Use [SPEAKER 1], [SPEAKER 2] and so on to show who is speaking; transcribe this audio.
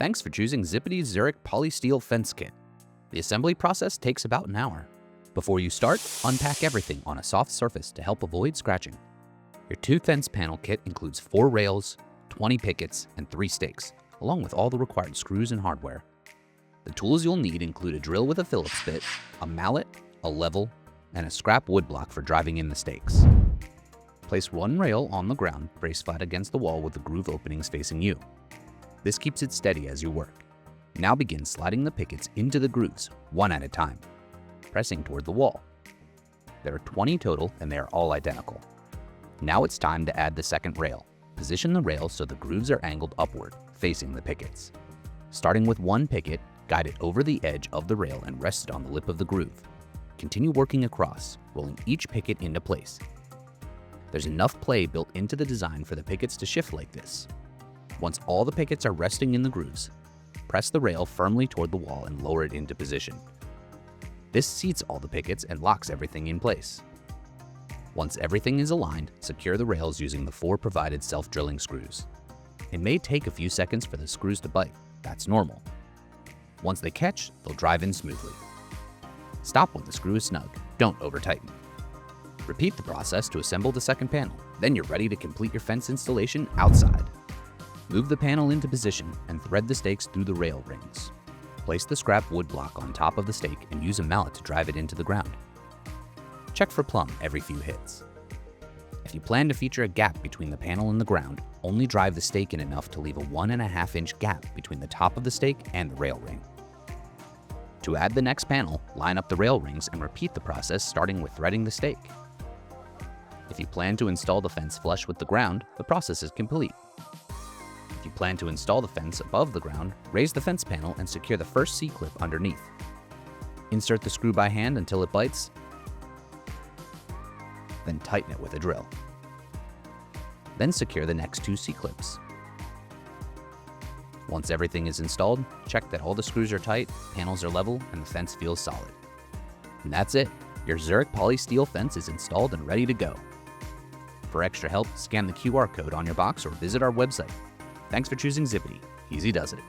[SPEAKER 1] Thanks for choosing Zippity's Zurich Polysteel Fence Kit. The assembly process takes about an hour. Before you start, unpack everything on a soft surface to help avoid scratching. Your 2-fence panel kit includes 4 rails, 20 pickets, and 3 stakes, along with all the required screws and hardware. The tools you'll need include a drill with a Phillips bit, a mallet, a level, and a scrap wood block for driving in the stakes. Place one rail on the ground, brace flat against the wall with the groove openings facing you. This keeps it steady as you work. Now begin sliding the pickets into the grooves, one at a time, pressing toward the wall. There are 20 total and they are all identical. Now it's time to add the second rail. Position the rail so the grooves are angled upward, facing the pickets. Starting with one picket, guide it over the edge of the rail and rest it on the lip of the groove. Continue working across, rolling each picket into place. There's enough play built into the design for the pickets to shift like this. Once all the pickets are resting in the grooves, press the rail firmly toward the wall and lower it into position. This seats all the pickets and locks everything in place. Once everything is aligned, secure the rails using the 4 provided self-drilling screws. It may take a few seconds for the screws to bite. That's normal. Once they catch, they'll drive in smoothly. Stop when the screw is snug. Don't over-tighten. Repeat the process to assemble the second panel. Then you're ready to complete your fence installation outside. Move the panel into position and thread the stakes through the rail rings. Place the scrap wood block on top of the stake and use a mallet to drive it into the ground. Check for plumb every few hits. If you plan to feature a gap between the panel and the ground, only drive the stake in enough to leave a 1.5-inch gap between the top of the stake and the rail ring. To add the next panel, line up the rail rings and repeat the process starting with threading the stake. If you plan to install the fence flush with the ground, the process is complete. If you plan to install the fence above the ground, raise the fence panel and secure the first C-clip underneath. Insert the screw by hand until it bites, then tighten it with a drill. Then secure the next 2 C-clips. Once everything is installed, check that all the screws are tight, panels are level, and the fence feels solid. And that's it. Your Zurich Polysteel fence is installed and ready to go. For extra help, scan the QR code on your box or visit our website. Thanks for choosing Zippity. Easy does it.